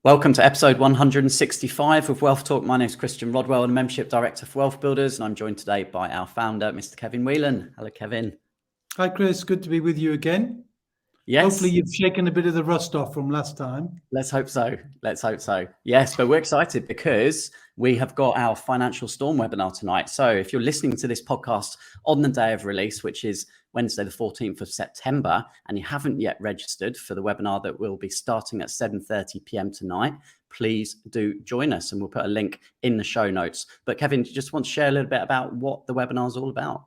Welcome to episode 165 of Wealth Talk. My name is Christian Rodwell, and Membership Director for WealthBuilders, and I'm joined today by our founder, Mr. Kevin Whelan. Hello, Kevin. Hi, Chris. Good to be with you again. Yes. Hopefully you've shaken a bit of the rust off from last time. Let's hope so. Let's hope so. Yes, but we're excited because we have got our Financial Storm webinar tonight. So if you're listening to this podcast on the day of release, which is Wednesday, the 14th of September, and you haven't yet registered for the webinar that will be starting at 7:30 p.m. tonight, please do join us, and we'll put a link in the show notes. But Kevin, do you just want to share a little bit about what the webinar is all about?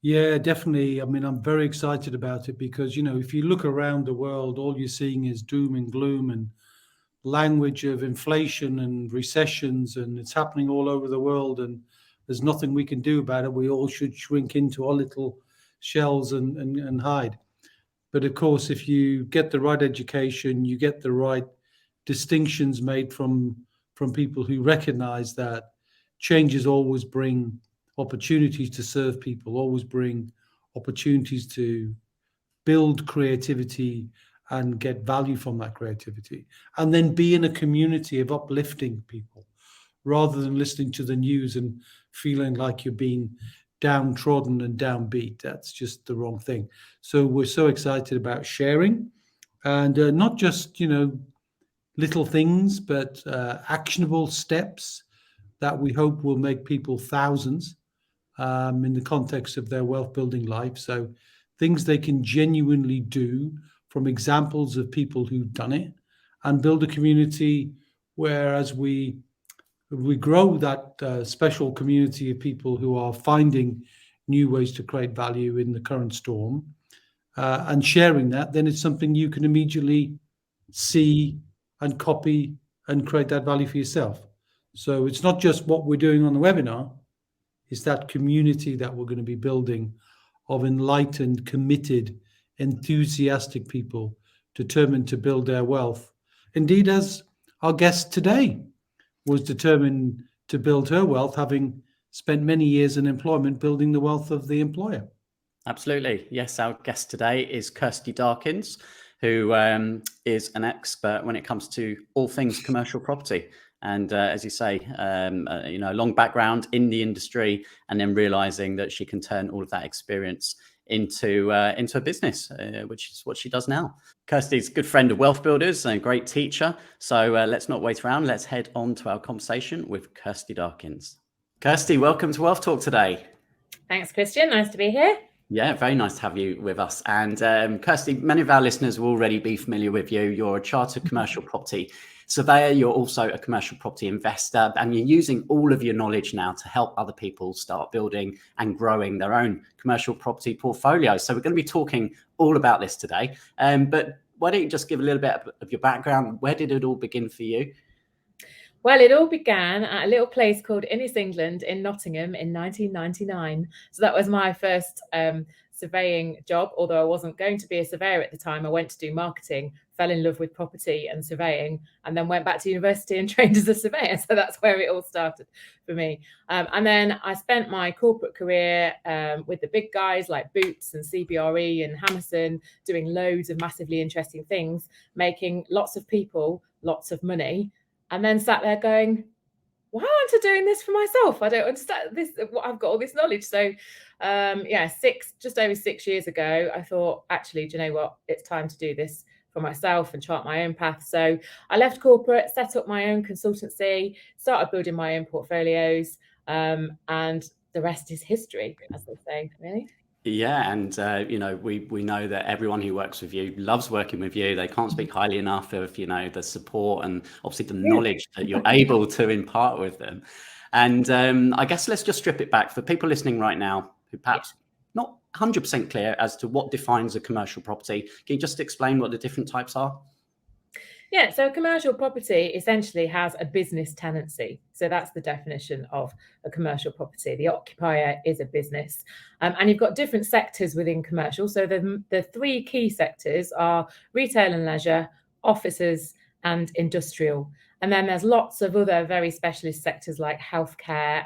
Yeah, definitely. I mean, I'm very excited about it because, if you look around the world, all you're seeing is doom and gloom and language of inflation and recessions, and it's happening all over the world, and there's nothing we can do about it. We all should shrink into our little shells and hide. But of course, if you get the right education, you get the right distinctions made from people who recognize that changes always bring opportunities to serve people, always bring opportunities to build creativity and get value from that creativity, and then be in a community of uplifting people rather than listening to the news and feeling like you're being downtrodden and downbeat. That's just the wrong thing. So we're so excited about sharing, and not just little things, but actionable steps that we hope will make people thousands in the context of their wealth building life. So things they can genuinely do from examples of people who've done it, and build a community where, as we grow that special community of people who are finding new ways to create value in the current storm and sharing that, then it's something you can immediately see and copy and create that value for yourself. So it's not just what we're doing on the webinar, it's that community that we're going to be building of enlightened, committed, enthusiastic people determined to build their wealth. Indeed, as our guest today was determined to build her wealth, having spent many years in employment building the wealth of the employer. Absolutely. Yes, our guest today is Kristy Darkins, who is an expert when it comes to all things commercial property. And as you say, a long background in the industry, and then realizing that she can turn all of that experience into a business, which is what she does now. Kirsty's a good friend of WealthBuilders and a great teacher. So let's not wait around. Let's head on to our conversation with Kristy Darkins. Kirsty, welcome to Wealth Talk today. Thanks, Christian. Nice to be here. Yeah, very nice to have you with us. And Kristy, many of our listeners will already be familiar with you. You're a chartered commercial property surveyor. You're also a commercial property investor, and you're using all of your knowledge now to help other people start building and growing their own commercial property portfolio. So we're going to be talking all about this today. But why don't you just give a little bit of your background? Where did it all begin for you? Well, it all began at a little place called Innis, England in Nottingham in 1999. So that was my first surveying job, although I wasn't going to be a surveyor at the time. I went to do marketing, fell in love with property and surveying, and then went back to university and trained as a surveyor. So that's where it all started for me. And then I spent my corporate career with the big guys like Boots and CBRE and Hammerson, doing loads of massively interesting things, making lots of people lots of money. And then sat there going, why aren't I doing this for myself? I don't understand this. I've got all this knowledge. So just over 6 years ago, I thought, actually, do you know what? It's time to do this for myself and chart my own path. So I left corporate, set up my own consultancy, started building my own portfolios, and the rest is history, as they say, really. Yeah, and we know that everyone who works with you loves working with you. They can't speak highly enough of the support and obviously the knowledge that you're able to impart with them. And I guess let's just strip it back for people listening right now who perhaps not 100% clear as to what defines a commercial property. Can you just explain what the different types are? Yeah, so a commercial property essentially has a business tenancy. So that's the definition of a commercial property. The occupier is a business. And you've got different sectors within commercial. So the three key sectors are retail and leisure, offices, and industrial. And then there's lots of other very specialist sectors like healthcare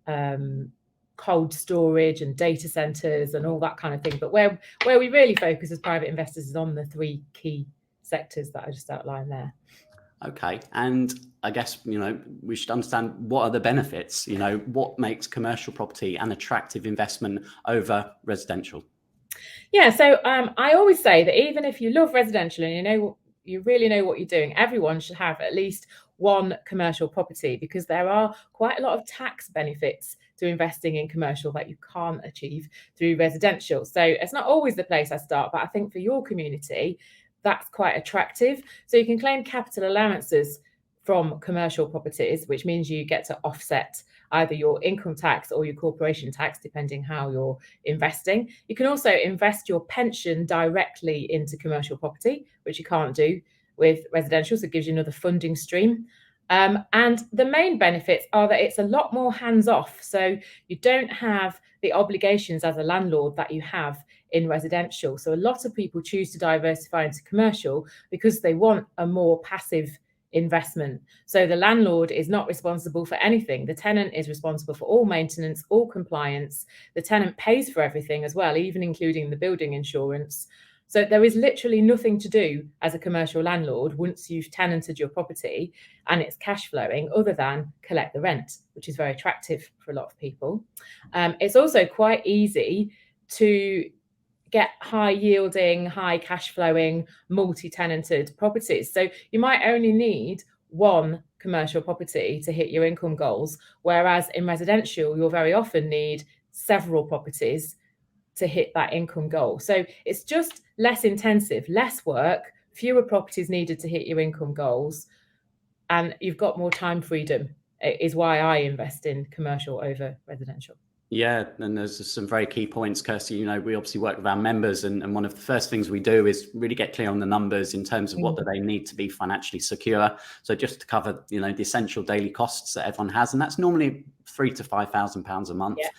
and cold storage and data centers and all that kind of thing. But where we really focus as private investors is on the three key sectors that I just outlined there. Okay. And I guess, we should understand what are the benefits, what makes commercial property an attractive investment over residential? Yeah, so I always say that even if you love residential and you really know what you're doing, everyone should have at least one commercial property, because there are quite a lot of tax benefits to investing in commercial that you can't achieve through residential. So it's not always the place I start, but I think for your community, that's quite attractive. So you can claim capital allowances from commercial properties, which means you get to offset either your income tax or your corporation tax, depending how you're investing. You can also invest your pension directly into commercial property, which you can't do with residential, so it gives you another funding stream. And the main benefits are that it's a lot more hands-off. So you don't have the obligations as a landlord that you have in residential. So a lot of people choose to diversify into commercial because they want a more passive investment. So the landlord is not responsible for anything. The tenant is responsible for all maintenance, all compliance. The tenant pays for everything as well, even including the building insurance. So there is literally nothing to do as a commercial landlord once you've tenanted your property and it's cash flowing, other than collect the rent, which is very attractive for a lot of people. It's also quite easy to get high yielding, high cash flowing, multi-tenanted properties. So you might only need one commercial property to hit your income goals, whereas in residential, you'll very often need several properties to hit that income goal. So it's just less intensive, less work, fewer properties needed to hit your income goals, and you've got more time freedom. It is why I invest in commercial over residential. Yeah, and there's some very key points, Kirsty. We obviously work with our members, and one of the first things we do is really get clear on the numbers in terms of what do they need to be financially secure. So just to cover, the essential daily costs that everyone has, and that's normally £3,000 to £5,000 a month. Yeah.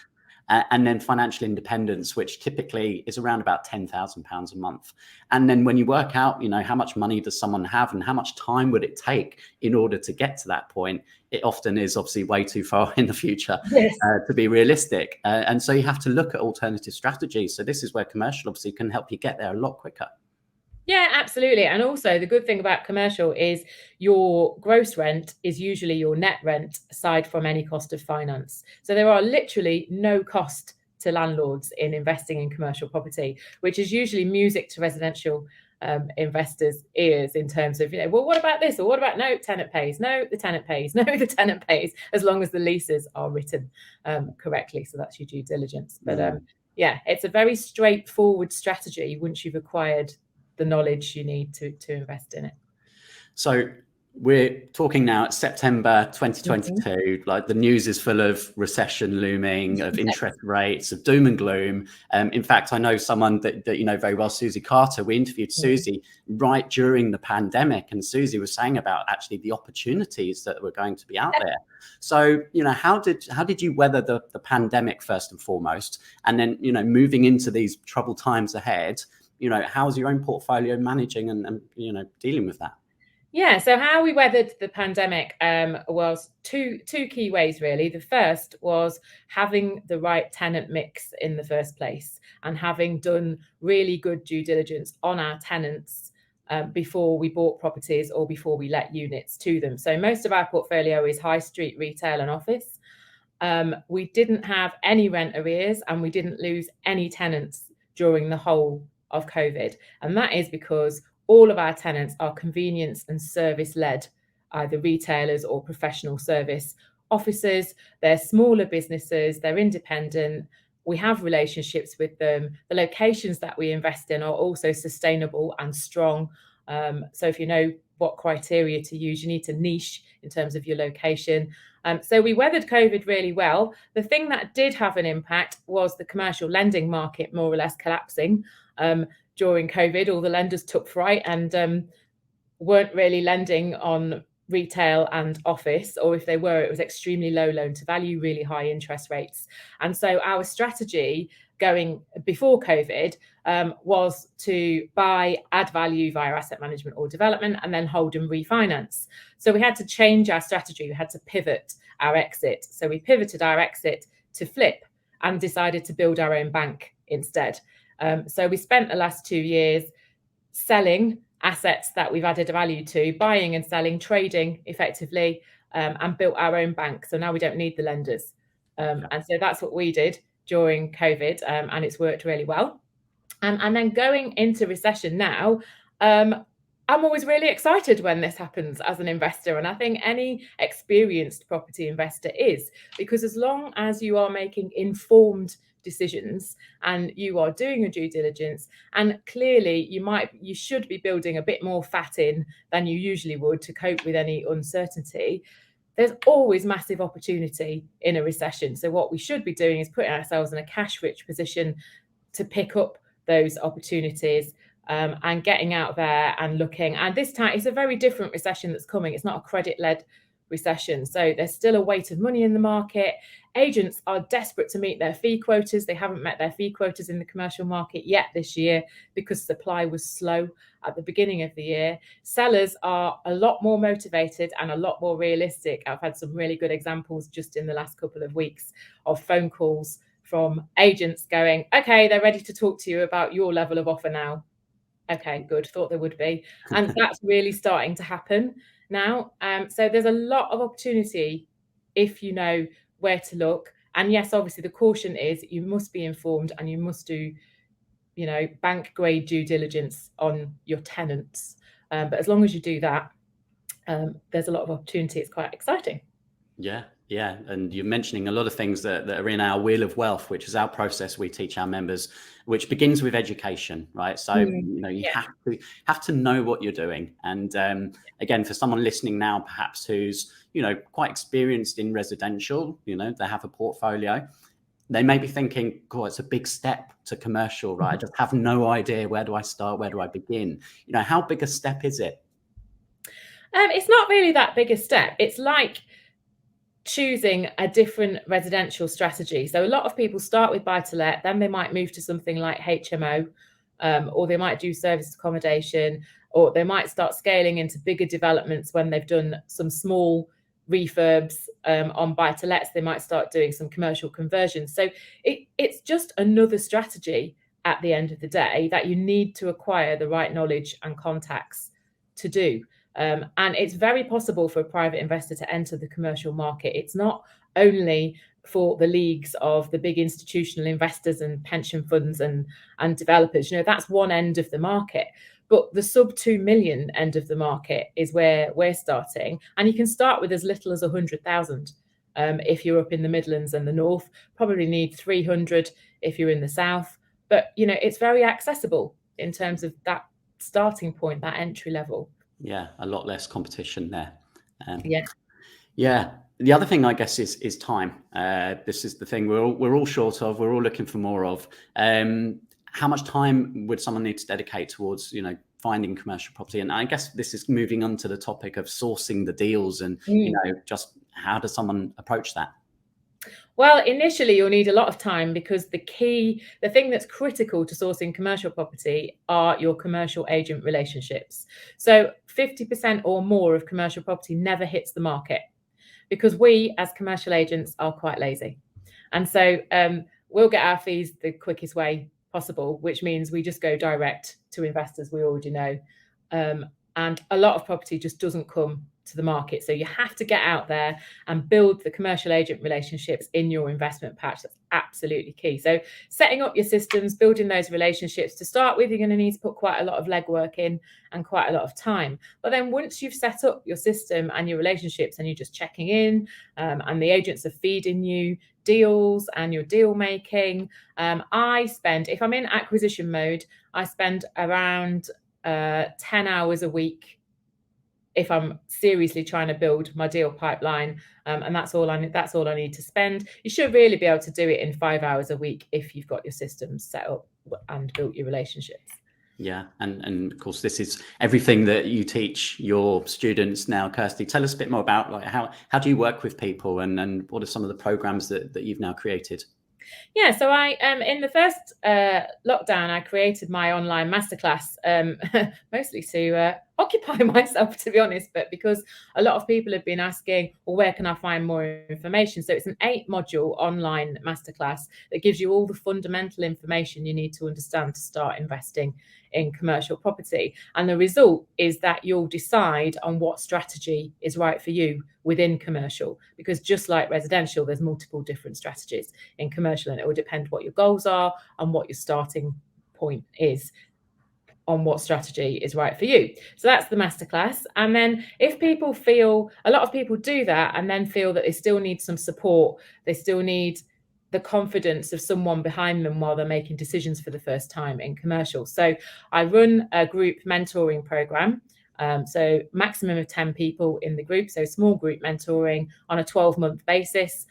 And then financial independence, which typically is around about £10,000 a month. And then when you work out, how much money does someone have and how much time would it take in order to get to that point, it often is obviously way too far in the future. Yes. To be realistic. And so you have to look at alternative strategies. So this is where commercial obviously can help you get there a lot quicker. Yeah, absolutely. And also the good thing about commercial is your gross rent is usually your net rent, aside from any cost of finance. So there are literally no cost to landlords in investing in commercial property, which is usually music to residential investors' ears in terms of, well, what about this? Or what about no, tenant pays? No, the tenant pays. No, the tenant pays, as long as the leases are written correctly. So that's your due diligence. But yeah, it's a very straightforward strategy once you've acquired the knowledge you need to invest in it. So we're talking now, it's September 2022. Like the news is full of recession looming, of interest rates, of doom and gloom. In fact, I know someone that you know very well, Susie Carter. We interviewed Susie right during the pandemic, and Susie was saying about actually the opportunities that were going to be out there. So, how did you weather the pandemic first and foremost, and then moving into these troubled times ahead? How's your own portfolio managing and dealing with that? Yeah, so how we weathered the pandemic was two key ways, really. The first was having the right tenant mix in the first place, and having done really good due diligence on our tenants before we bought properties or before we let units to them. So most of our portfolio is high street retail and office. We didn't have any rent arrears, and we didn't lose any tenants during the whole of COVID. And that is because all of our tenants are convenience and service led, either retailers or professional service offices. They're smaller businesses, they're independent. We have relationships with them. The locations that we invest in are also sustainable and strong. So if you know what criteria to use, you need to niche in terms of your location. So we weathered COVID really well. The thing that did have an impact was the commercial lending market more or less collapsing. During COVID, all the lenders took fright and weren't really lending on retail and office, or if they were, it was extremely low loan to value, really high interest rates. And so our strategy going before COVID was to buy, add value via asset management or development, and then hold and refinance. So we had to change our strategy. We had to pivot our exit. So we pivoted our exit to flip and decided to build our own bank instead. So we spent the last 2 years selling assets that we've added value to, buying and selling, trading effectively, and built our own bank. So now we don't need the lenders. And so that's what we did during COVID, and it's worked really well. And then going into recession now, I'm always really excited when this happens as an investor. And I think any experienced property investor is, because as long as you are making informed decisions and you are doing your due diligence, and clearly you should be building a bit more fat in than you usually would to cope with any uncertainty, there's always massive opportunity in a recession. So what we should be doing is putting ourselves in a cash-rich position to pick up those opportunities, and getting out there and looking. And this time it's a very different recession that's coming. It's not a credit-led recession. So there's still a weight of money in the market. Agents are desperate to meet their fee quotas. They haven't met their fee quotas in the commercial market yet this year because supply was slow at the beginning of the year. Sellers are a lot more motivated and a lot more realistic. I've had some really good examples just in the last couple of weeks of phone calls from agents going, okay, they're ready to talk to you about your level of offer now. Okay, good. Thought there would be. And that's really starting to happen now. So there's a lot of opportunity if you know where to look. And yes, obviously the caution is you must be informed and you must do, bank grade due diligence on your tenants. But as long as you do that, there's a lot of opportunity. It's quite exciting. Yeah. And you're mentioning a lot of things that are in our Wheel of Wealth, which is our process we teach our members, which begins with education, right? So, you have to know what you're doing. And again, for someone listening now, perhaps who's, quite experienced in residential, they have a portfolio, they may be thinking, God, it's a big step to commercial, right? I just have no idea. Where do I start? Where do I begin? How big a step is it? It's not really that big a step. It's like choosing a different residential strategy. So a lot of people start with buy-to-let, then they might move to something like HMO, or they might do serviced accommodation, or they might start scaling into bigger developments when they've done some small refurbs on buy-to-lets. They might start doing some commercial conversions. So it's just another strategy at the end of the day that you need to acquire the right knowledge and contacts to do. And it's very possible for a private investor to enter the commercial market. It's not only for the leagues of the big institutional investors and pension funds and developers. That's one end of the market. But the sub 2 million end of the market is where we're starting. And you can start with as little as 100,000 if you're up in the Midlands and the North. Probably need 300 if you're in the South. But, it's very accessible in terms of that starting point, that entry level. Yeah, a lot less competition there. Yeah. The other thing, I guess, is time. This is the thing we're all short of. We're all looking for more of. How much time would someone need to dedicate towards, finding commercial property? And I guess this is moving on to the topic of sourcing the deals, and just how does someone approach that? Well, initially you'll need a lot of time, because the thing that's critical to sourcing commercial property are your commercial agent relationships. So 50% or more of commercial property never hits the market because we as commercial agents are quite lazy. And so we'll get our fees the quickest way possible, which means we just go direct to investors we already know. And a lot of property just doesn't come to the market. So you have to get out there and build the commercial agent relationships in your investment patch. That's absolutely key. So setting up your systems, building those relationships. To start with, you're going to need to put quite a lot of legwork in and quite a lot of time. But then once you've set up your system and your relationships and you're just checking in, and the agents are feeding you deals and your deal making, if I'm in acquisition mode, I spend around 10 hours a week if I'm seriously trying to build my deal pipeline, and that's all I need to spend. You should really be able to do it in 5 hours a week if you've got your systems set up and built your relationships. Yeah, and of course, this is everything that you teach your students now. Kristy, tell us a bit more about how do you work with people, and what are some of the programs that you've now created? Yeah, so I in the first lockdown, I created my online masterclass, mostly to occupy myself, to be honest, but because a lot of people have been asking, well, where can I find more information? So it's an 8-module online masterclass that gives you all the fundamental information you need to understand to start investing in commercial property. And the result is that you'll decide on what strategy is right for you within commercial, because just like residential, there's multiple different strategies in commercial, and it will depend what your goals are and what your starting point is on what strategy is right for you. So that's the masterclass. And then if people feel, a lot of people do that and then feel that they still need some support, they still need the confidence of someone behind them while they're making decisions for the first time in commercial. So I run a group mentoring program. So maximum of 10 people in the group. So small group mentoring on a 12-month basis,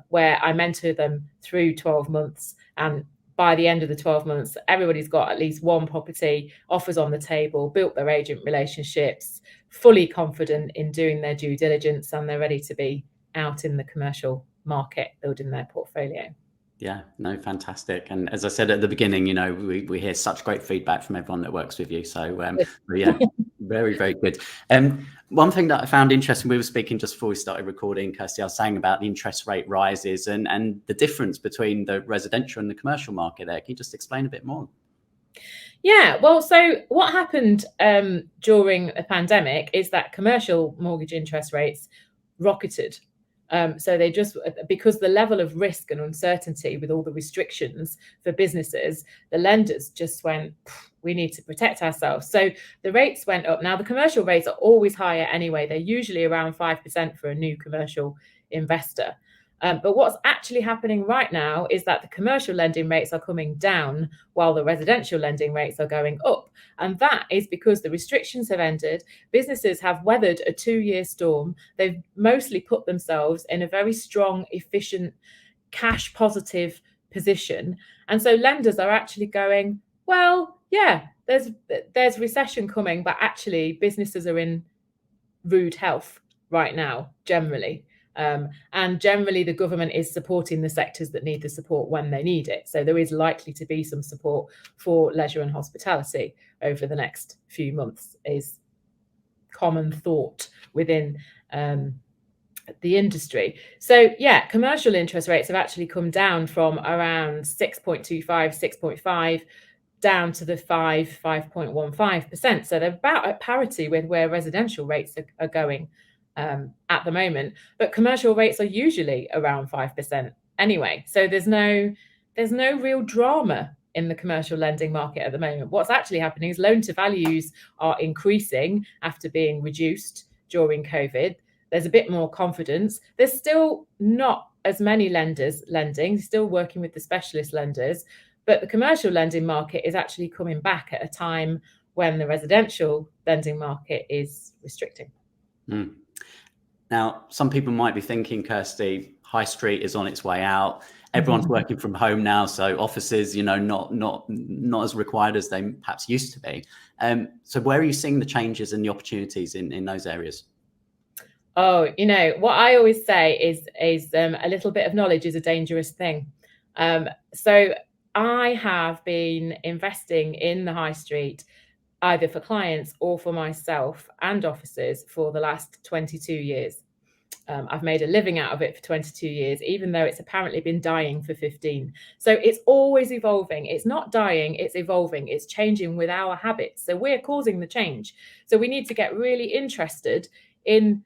where I mentor them through 12 months. And by the end of the 12 months, everybody's got at least one property, offers on the table, built their agent relationships, fully confident in doing their due diligence, and they're ready to be out in the commercial market building their portfolio. Yeah, no, fantastic. And as I said at the beginning, you know, we hear such great feedback from everyone that works with you. So yeah, very, very good. One thing that I found interesting, we were speaking just before we started recording, Kristy, I was saying about the interest rate rises and the difference between the residential and the commercial market there. Can you just explain a bit more? Yeah, well, so what happened during the pandemic is that commercial mortgage interest rates rocketed. So they just, because the level of risk and uncertainty with all the restrictions for businesses, the lenders just went, we need to protect ourselves. So the rates went up. Now, the commercial rates are always higher anyway. They're usually around 5% for a new commercial investor. But what's actually happening right now is that the commercial lending rates are coming down while the residential lending rates are going up. And that is because the restrictions have ended. Businesses have weathered a 2-year storm. They've mostly put themselves in a very strong, efficient, cash positive position. And so lenders are actually going, well, yeah, there's recession coming, but actually businesses are in rude health right now, generally. And generally the government is supporting the sectors that need the support when they need it. So there is likely to be some support for leisure and hospitality over the next few months, is common thought within the industry. So yeah, commercial interest rates have actually come down from around 6.25, 6.5 down to the 5.15%. So they're about at parity with where residential rates are going at the moment, but commercial rates are usually around 5% anyway. So there's no real drama in the commercial lending market at the moment. What's actually happening is loan to values are increasing after being reduced during COVID. There's a bit more confidence. There's still not as many lenders lending, still working with the specialist lenders, but the commercial lending market is actually coming back at a time when the residential lending market is restricting. Mm. Now, some people might be thinking, Kristy, high street is on its way out. Everyone's working from home now, so offices, you know, not as required as they perhaps used to be. So where are you seeing the changes and the opportunities in those areas? Oh, you know, what I always say is a little bit of knowledge is a dangerous thing. So I have been investing in the high street either for clients or for myself and offices for the last 22 years. I've made a living out of it for 22 years, even though it's apparently been dying for 15. So it's always evolving. It's not dying, it's evolving. It's changing with our habits. So we're causing the change. So we need to get really interested in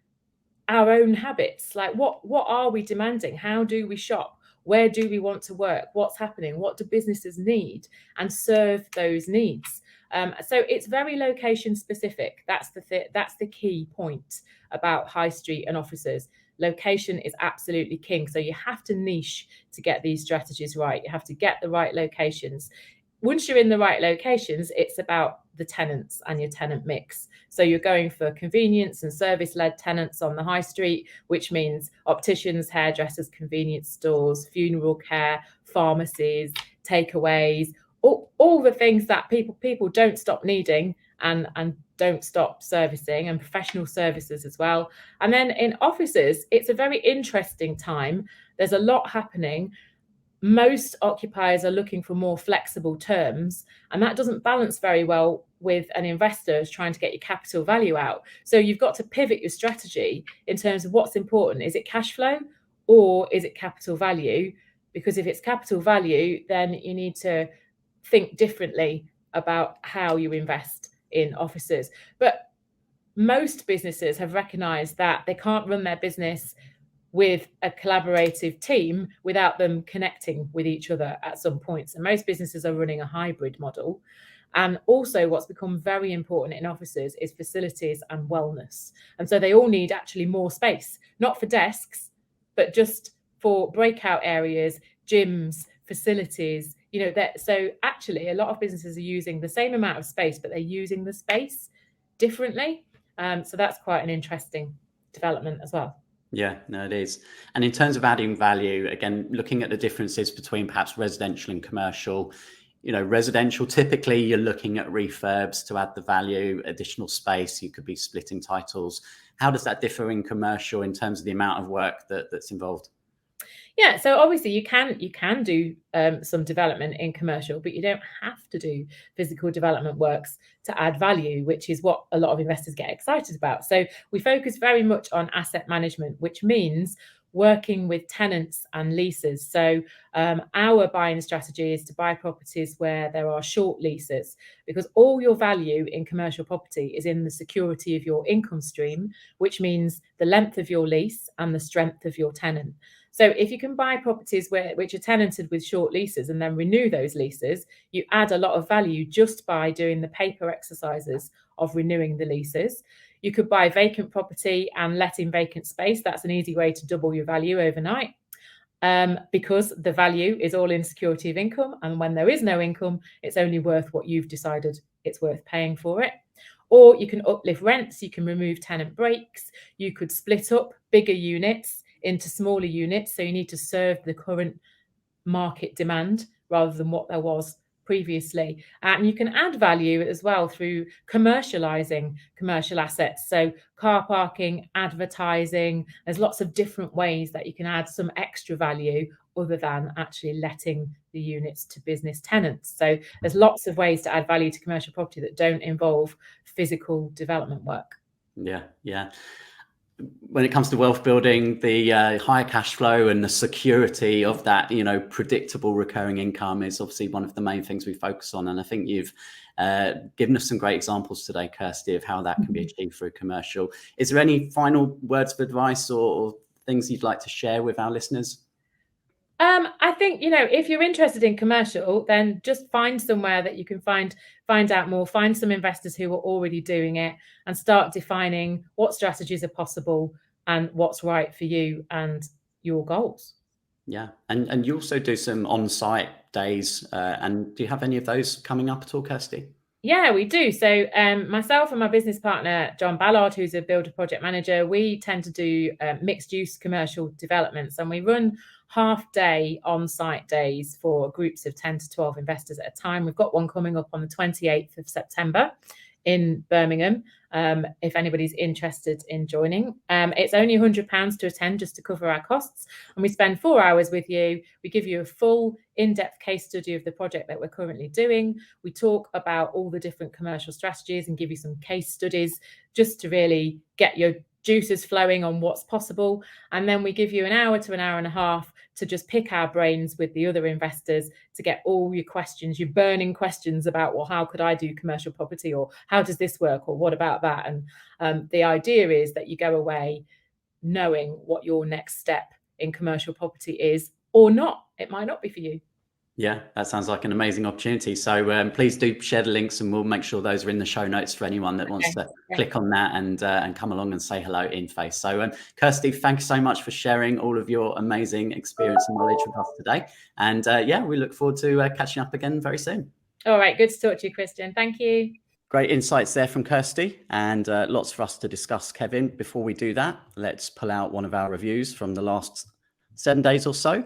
our own habits. Like what are we demanding? How do we shop? Where do we want to work? What's happening? What do businesses need? And serve those needs. So it's very location specific. That's the key point about high street and offices. Location is absolutely king. So you have to niche to get these strategies right. You have to get the right locations. Once you're in the right locations, it's about the tenants and your tenant mix. So you're going for convenience and service-led tenants on the high street, which means opticians, hairdressers, convenience stores, funeral care, pharmacies, takeaways, all the things that people don't stop needing and don't stop servicing, and professional services as well. And then in offices, it's a very interesting time. There's a lot happening. Most occupiers are looking for more flexible terms, and that doesn't balance very well with an investor is trying to get your capital value out. So you've got to pivot your strategy in terms of what's important. Is it cash flow or is it capital value? Because if it's capital value, then you need to think differently about how you invest in offices. But most businesses have recognized that they can't run their business with a collaborative team without them connecting with each other at some points. And most businesses are running a hybrid model. And also what's become very important in offices is facilities and wellness. And so they all need actually more space, not for desks, but just for breakout areas, gyms, facilities, so actually a lot of businesses are using the same amount of space, but they're using the space differently. So that's quite an interesting development as well. Yeah, no, it is. And in terms of adding value, again, looking at the differences between perhaps residential and commercial, residential, typically you're looking at refurbs to add the value, additional space, you could be splitting titles. How does that differ in commercial in terms of the amount of work that's involved? Yeah, so obviously you can do some development in commercial, but you don't have to do physical development works to add value, which is what a lot of investors get excited about. So we focus very much on asset management, which means working with tenants and leases. So our buying strategy is to buy properties where there are short leases, because all your value in commercial property is in the security of your income stream, which means the length of your lease and the strength of your tenant. So if you can buy properties which are tenanted with short leases and then renew those leases, you add a lot of value just by doing the paper exercises of renewing the leases. You could buy vacant property and let in vacant space. That's an easy way to double your value overnight, because the value is all in security of income. And when there is no income, it's only worth what you've decided it's worth paying for it. Or you can uplift rents, you can remove tenant breaks, you could split up bigger units into smaller units. So you need to serve the current market demand rather than what there was previously. And you can add value as well through commercializing commercial assets. So car parking, advertising, there's lots of different ways that you can add some extra value other than actually letting the units to business tenants. So there's lots of ways to add value to commercial property that don't involve physical development work. Yeah. When it comes to wealth building, the higher cash flow and the security of that, predictable recurring income is obviously one of the main things we focus on. And I think you've given us some great examples today, Kristy, of how that can be achieved through commercial. Is there any final words of advice or things you'd like to share with our listeners? I think, if you're interested in commercial, then just find somewhere that you can find out more, find some investors who are already doing it and start defining what strategies are possible and what's right for you and your goals. Yeah. And you also do some on-site days. And do you have any of those coming up at all, Kristy? Yeah, we do. So myself and my business partner, John Ballard, who's a builder project manager, we tend to do mixed use commercial developments, and we run half-day on-site days for groups of 10 to 12 investors at a time. We've got one coming up on the 28th of September in Birmingham, if anybody's interested in joining. It's only £100 to attend, just to cover our costs, and we spend 4 hours with you. We give you a full in-depth case study of the project that we're currently doing. We talk about all the different commercial strategies and give you some case studies just to really get your juices flowing on what's possible. And then we give you an hour to an hour and a half to just pick our brains with the other investors to get all your questions, your burning questions about, well, how could I do commercial property, or how does this work, or what about that? And the idea is that you go away knowing what your next step in commercial property is, or not. It might not be for you. Yeah, that sounds like an amazing opportunity. So please do share the links, and we'll make sure those are in the show notes for anyone that wants to click on that and come along and say hello in face. So Kristy, thank you so much for sharing all of your amazing experience and knowledge with us today. And we look forward to catching up again very soon. All right, good to talk to you, Christian. Thank you. Great insights there from Kristy, and lots for us to discuss, Kevin. Before we do that, let's pull out one of our reviews from the last 7 days or so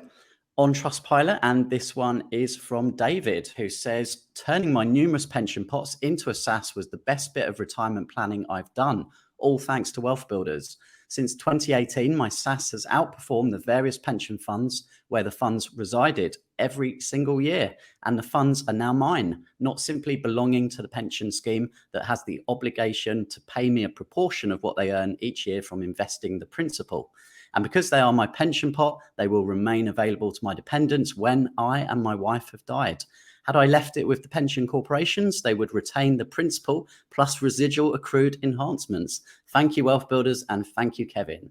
on Trustpilot, and this one is from David, who says, turning my numerous pension pots into a SSAS was the best bit of retirement planning I've done, all thanks to WealthBuilders. Since 2018, my SSAS has outperformed the various pension funds where the funds resided every single year. And the funds are now mine, not simply belonging to the pension scheme that has the obligation to pay me a proportion of what they earn each year from investing the principal. And because they are my pension pot, they will remain available to my dependents when I and my wife have died. Had I left it with the pension corporations, they would retain the principal plus residual accrued enhancements. Thank you, Wealth Builders, and thank you, Kevin.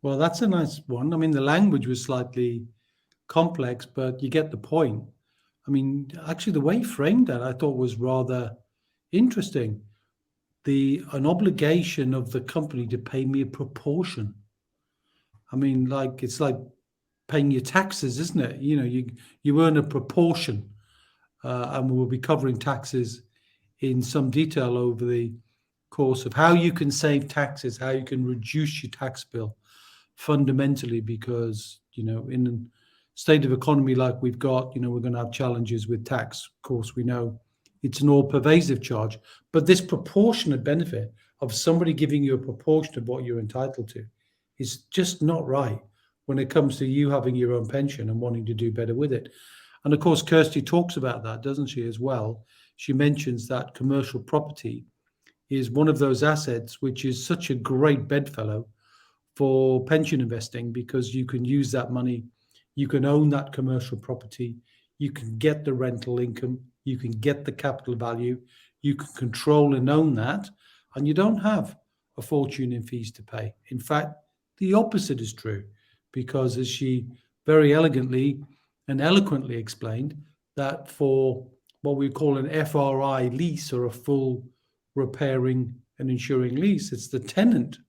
Well, that's a nice one. I mean, the language was slightly complex, but you get the point. I mean, actually, the way he framed that I thought was rather interesting. An obligation of the company to pay me a proportion. I mean, like, it's like paying your taxes, isn't it? You know, you earn a proportion, and we'll be covering taxes in some detail over the course of how you can save taxes, how you can reduce your tax bill fundamentally, because, you know, in a state of economy like we've got, you know, we're going to have challenges with tax. Of course, we know it's an all-pervasive charge, but this proportionate benefit of somebody giving you a proportion of what you're entitled to is just not right when it comes to you having your own pension and wanting to do better with it. And of course, Kristy talks about that, doesn't she, as well? She mentions that commercial property is one of those assets which is such a great bedfellow for pension investing, because you can use that money, you can own that commercial property, you can get the rental income, you can get the capital value, you can control and own that, and you don't have a fortune in fees to pay. In fact, the opposite is true, because as she very elegantly and eloquently explained, that for what we call an FRI lease, or a full repairing and insuring lease, it's the tenant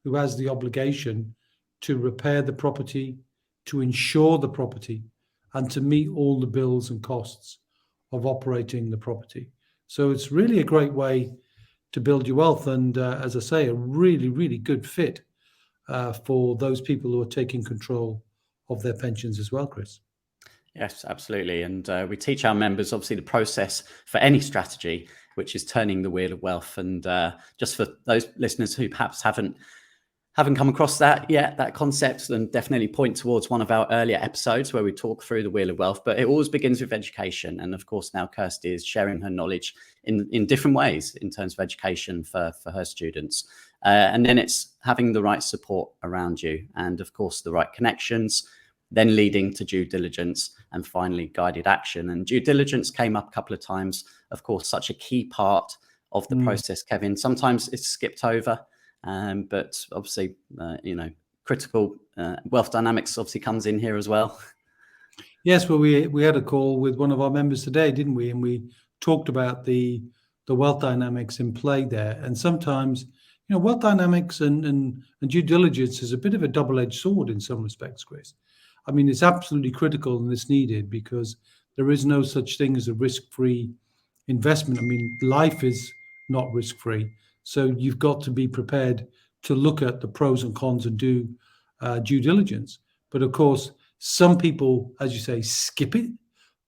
who has the obligation to repair the property, to insure the property, and to meet all the bills and costs of operating the property. So it's really a great way to build your wealth, and as I say, a really, really good fit for those people who are taking control of their pensions as well, Chris. Yes, absolutely. And we teach our members, obviously, the process for any strategy, which is turning the wheel of wealth. And just for those listeners who perhaps haven't come across that yet, that concept, then definitely point towards one of our earlier episodes where we talk through the wheel of wealth. But it always begins with education. And of course, now Kristy is sharing her knowledge in different ways in terms of education for her students. And then it's having the right support around you, and of course, the right connections, then leading to due diligence, and finally guided action. And due diligence came up a couple of times. Of course, such a key part of the process, Kevin. Sometimes it's skipped over, but obviously, critical wealth dynamics obviously comes in here as well. Yes, well, we had a call with one of our members today, didn't we? And we talked about the wealth dynamics in play there. And sometimes, you know, wealth dynamics and due diligence is a bit of a double-edged sword in some respects, Chris. I mean, it's absolutely critical and it's needed, because there is no such thing as a risk-free investment. I mean, life is not risk-free. So you've got to be prepared to look at the pros and cons and do due diligence. But of course, some people, as you say, skip it.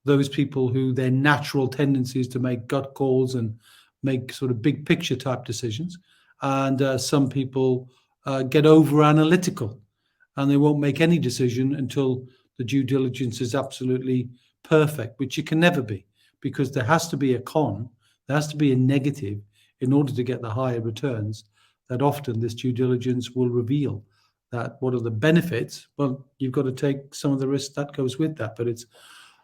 Those people who their natural tendency is to make gut calls and make sort of big picture type decisions. And some people get over analytical, and they won't make any decision until the due diligence is absolutely perfect, which it can never be, because there has to be a con, there has to be a negative in order to get the higher returns that often this due diligence will reveal. That what are the benefits? Well, you've got to take some of the risk that goes with that, but it's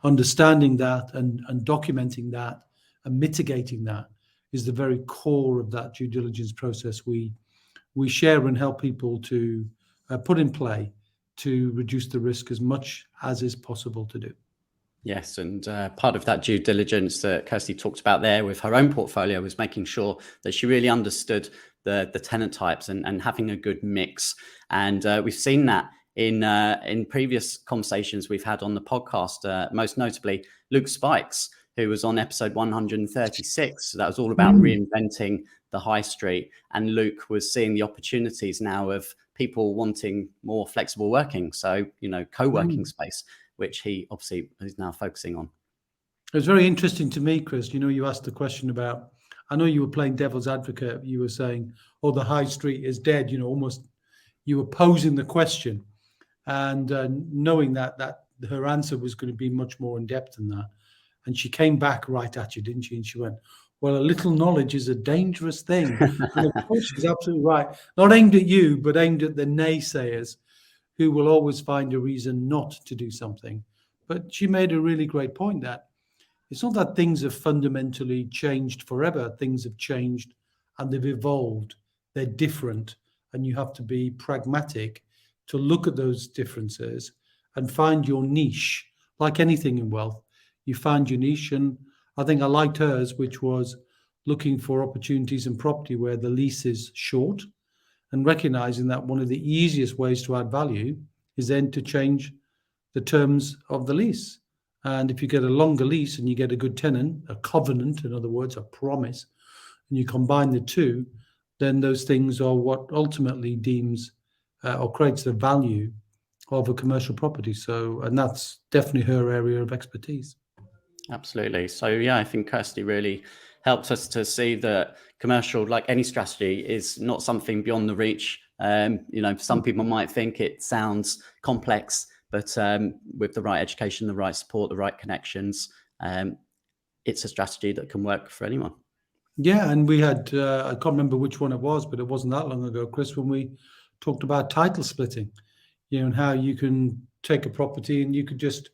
understanding that and documenting that and mitigating that is the very core of that due diligence process we share and help people to put in play to reduce the risk as much as is possible to do. Yes, and part of that due diligence that Kristy talked about there with her own portfolio was making sure that she really understood the tenant types and having a good mix. And we've seen that in previous conversations we've had on the podcast, most notably Luke Spikes, who was on episode 136. So that was all about reinventing the high street. And Luke was seeing the opportunities now of people wanting more flexible working. So, you know, co-working space, which he obviously is now focusing on. It was very interesting to me, Chris. You know, you asked the question about, I know you were playing devil's advocate. You were saying, oh, the high street is dead, you know, almost you were posing the question, and knowing that her answer was going to be much more in depth than that. And she came back right at you, didn't she? And she went, well, a little knowledge is a dangerous thing. And of course, she's absolutely right. Not aimed at you, but aimed at the naysayers who will always find a reason not to do something. But she made a really great point that it's not that things have fundamentally changed forever. Things have changed and they've evolved. They're different. And you have to be pragmatic to look at those differences and find your niche. Like anything in wealth, you find your niche. And I think I liked hers, which was looking for opportunities in property where the lease is short, and recognizing that one of the easiest ways to add value is then to change the terms of the lease. And if you get a longer lease and you get a good tenant, a covenant, in other words, a promise, and you combine the two, then those things are what ultimately deems or creates the value of a commercial property. So, and that's definitely her area of expertise. Absolutely. So yeah, I think Kristy really helps us to see that commercial, like any strategy, is not something beyond the reach. Some people might think it sounds complex, but with the right education, the right support, the right connections, it's a strategy that can work for anyone. Yeah, and we had, I can't remember which one it was, but it wasn't that long ago, Chris, when we talked about title splitting, and how you can take a property and you could just,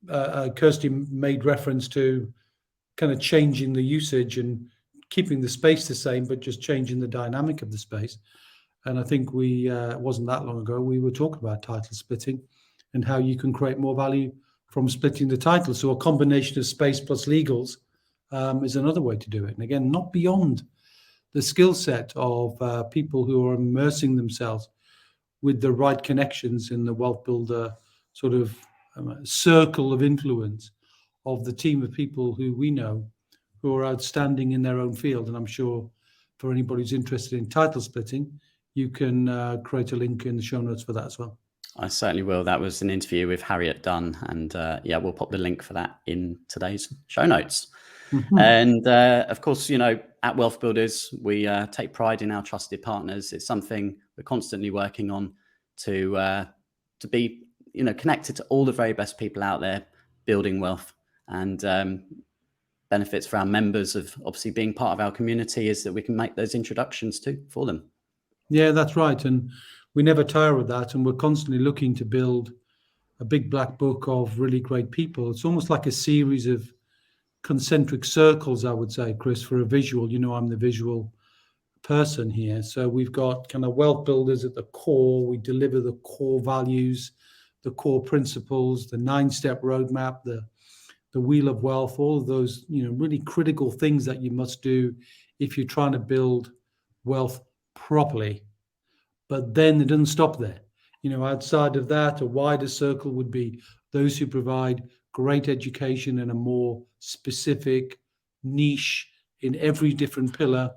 Kristy made reference to kind of changing the usage and keeping the space the same, but just changing the dynamic of the space. And I think it wasn't that long ago, we were talking about title splitting and how you can create more value from splitting the title. So a combination of space plus legals is another way to do it. And again, not beyond the skill set of people who are immersing themselves with the right connections in the wealth builder sort of circle of influence of the team of people who we know who are outstanding in their own field. And I'm sure for anybody who's interested in title splitting, you can create a link in the show notes for that as well. I certainly will. That was an interview with Harriet Dunn, and we'll pop the link for that in today's show notes. Mm-hmm. And of course, at WealthBuilders, we take pride in our trusted partners. It's something we're constantly working on to be, connected to all the very best people out there building wealth. And benefits for our members of obviously being part of our community is that we can make those introductions for them. Yeah, that's right. And we never tire of that. And we're constantly looking to build a big black book of really great people. It's almost like a series of concentric circles, I would say, Chris, for a visual. I'm the visual person here. So we've got kind of wealth builders at the core. We deliver the core values, the core principles, the 9-step roadmap, the wheel of wealth, all of those, really critical things that you must do if you're trying to build wealth properly. But then it doesn't stop there. Outside of that, a wider circle would be those who provide great education in a more specific niche in every different pillar.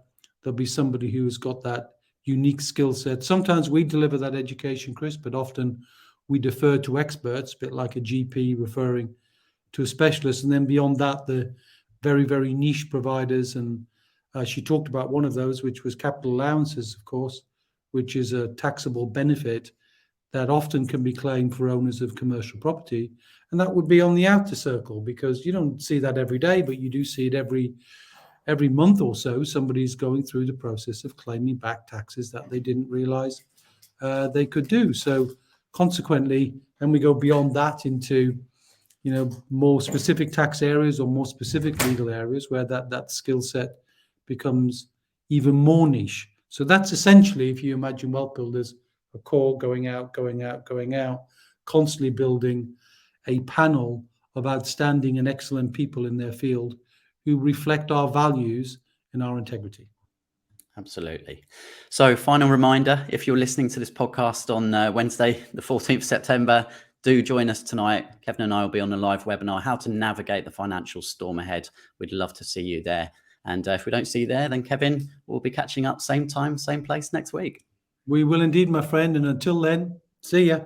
There'll be somebody who has got that unique skill set. Sometimes we deliver that education, Chris, but often we defer to experts, a bit like a GP referring to a specialist. And then beyond that, the very, very niche providers. And she talked about one of those, which was capital allowances, of course, which is a taxable benefit that often can be claimed for owners of commercial property. And that would be on the outer circle, because you don't see that every day, but you do see it every month or so. Somebody's going through the process of claiming back taxes that they didn't realize they could do. So consequently, and we go beyond that into more specific tax areas or more specific legal areas where that skill set becomes even more niche. So that's essentially, if you imagine wealth builders, a core going out, constantly building a panel of outstanding and excellent people in their field who reflect our values and our integrity. Absolutely. So final reminder, if you're listening to this podcast on Wednesday, the 14th of September, do join us tonight. Kevin and I will be on a live webinar, how to navigate the financial storm ahead. We'd love to see you there. And if we don't see you there, then Kevin, we'll be catching up same time, same place next week. We will indeed, my friend. And until then, see ya.